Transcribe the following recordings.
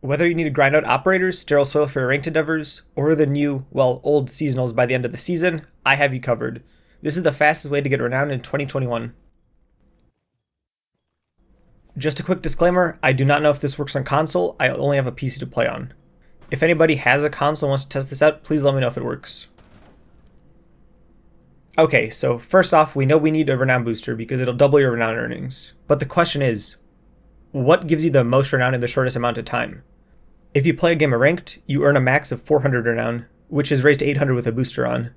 Whether you need to grind out operators, sterile soil for your ranked endeavors, or the new, well, old seasonals by the end of the season, I have you covered. This is the fastest way to get renowned in 2021. Just a quick disclaimer, I do not know if this works on console, I only have a PC to play on. If anybody has a console and wants to test this out, please let me know if it works. Okay, so first off, we know we need a renown booster because it'll double your renown earnings. But the question is, what gives you the most renown in the shortest amount of time? If you play a game of ranked, you earn a max of 400 renown, which is raised to 800 with a booster on.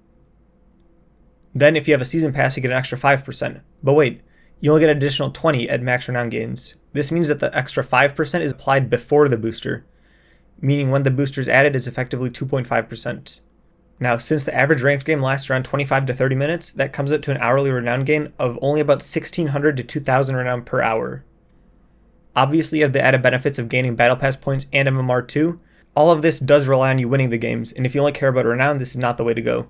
Then if you have a season pass, you get an extra 5%. But wait, you only get an additional 20 at max renown gains. This means that the extra 5% is applied before the booster, meaning when the booster is added, it's effectively 2.5%. Now, since the average ranked game lasts around 25 to 30 minutes, that comes up to an hourly renown gain of only about 1,600 to 2,000 renown per hour. Obviously, you have the added benefits of gaining battle pass points and MMR too. All of this does rely on you winning the games, and if you only care about renown, this is not the way to go.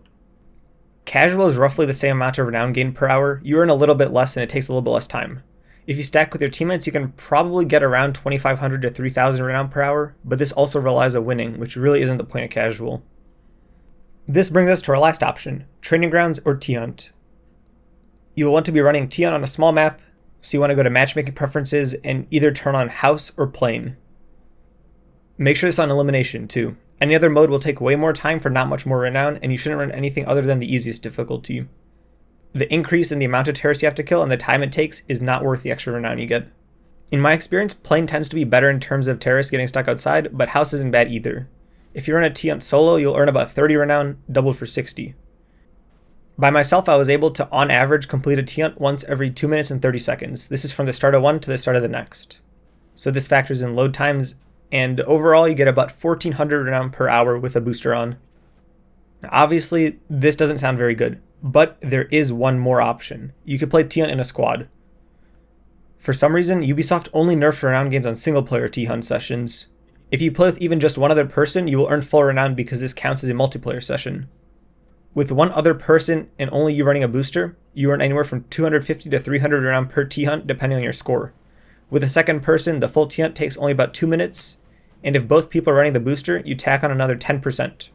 Casual is roughly the same amount of renown gain per hour. You earn a little bit less and it takes a little bit less time. If you stack with your teammates, you can probably get around 2,500 to 3,000 renown per hour, but this also relies on winning, which really isn't the point of casual. This brings us to our last option, training grounds or T-Hunt. You will want to be running T-Hunt on a small map, so you want to go to matchmaking preferences and either turn on house or plane. Make sure it's on elimination too. Any other mode will take way more time for not much more renown, and you shouldn't run anything other than the easiest difficulty. The increase in the amount of terrorists you have to kill and the time it takes is not worth the extra renown you get. In my experience, plane tends to be better in terms of terrorists getting stuck outside, but house isn't bad either. If you run a T-Hunt solo, you'll earn about 30 renown, doubled for 60. By myself, I was able to, on average, complete a T-Hunt once every 2 minutes and 30 seconds. This is from the start of one to the start of the next. So this factors in load times, and overall you get about 1,400 renown per hour with a booster on. Now, obviously, this doesn't sound very good, but there is one more option. You can play T-Hunt in a squad. For some reason, Ubisoft only nerfed renown gains on single-player T-Hunt sessions. If you play with even just one other person, you will earn full renown because this counts as a multiplayer session. With one other person and only you running a booster, you earn anywhere from 250 to 300 renown per T-Hunt depending on your score. With a second person, the full T-Hunt takes only about 2 minutes, and if both people are running the booster, you tack on another 10%.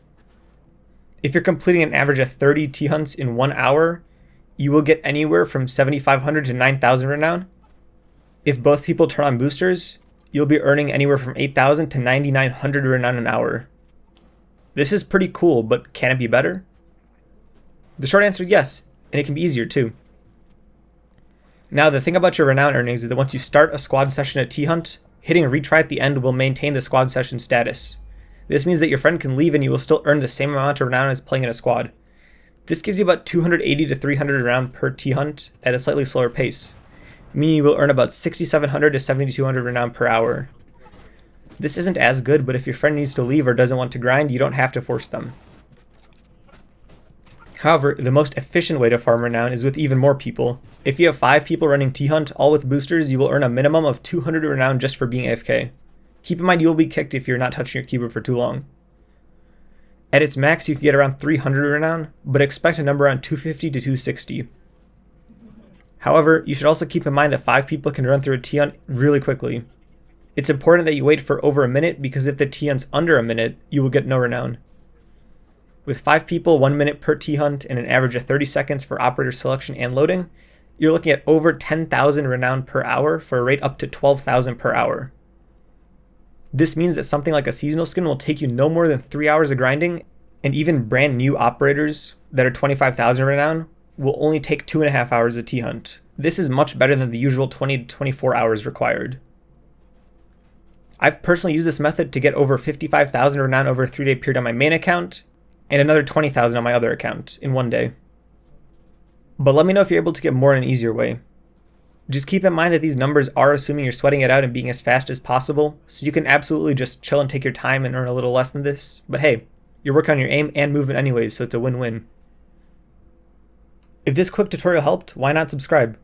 If you're completing an average of 30 T-Hunts in 1 hour, you will get anywhere from 7,500 to 9,000 renown. If both people turn on boosters, you'll be earning anywhere from 8,000 to 9,900 renown an hour. This is pretty cool, but can it be better? The short answer is yes, and it can be easier too. Now, the thing about your renown earnings is that once you start a squad session at T-Hunt, hitting retry at the end will maintain the squad session status. This means that your friend can leave and you will still earn the same amount of renown as playing in a squad. This gives you about 280 to 300 renown per T-Hunt at a slightly slower pace, meaning you will earn about 6,700 to 7,200 renown per hour. This isn't as good, but if your friend needs to leave or doesn't want to grind, you don't have to force them. However, the most efficient way to farm renown is with even more people. If you have 5 people running T-Hunt, all with boosters, you will earn a minimum of 200 renown just for being AFK. Keep in mind you will be kicked if you're not touching your keyboard for too long. At its max, you can get around 300 renown, but expect a number around 250 to 260. However, you should also keep in mind that 5 people can run through a T-Hunt really quickly. It's important that you wait for over a minute because if the T-Hunt's under a minute, you will get no renown. With 5 people, 1 minute per T-Hunt, and an average of 30 seconds for operator selection and loading, you're looking at over 10,000 renown per hour for a rate up to 12,000 per hour. This means that something like a seasonal skin will take you no more than 3 hours of grinding, and even brand new operators that are 25,000 renown will only take 2.5 hours of T-Hunt. This is much better than the usual 20 to 24 hours required. I've personally used this method to get over 55,000 renown over a 3-day period on my main account, and another 20,000 on my other account in 1 day. But let me know if you're able to get more in an easier way. Just keep in mind that these numbers are assuming you're sweating it out and being as fast as possible, so you can absolutely just chill and take your time and earn a little less than this. But hey, you're working on your aim and movement anyways, so it's a win-win. If this quick tutorial helped, why not subscribe?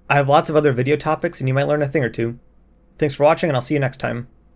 I have lots of other video topics and you might learn a thing or two. Thanks for watching and I'll see you next time.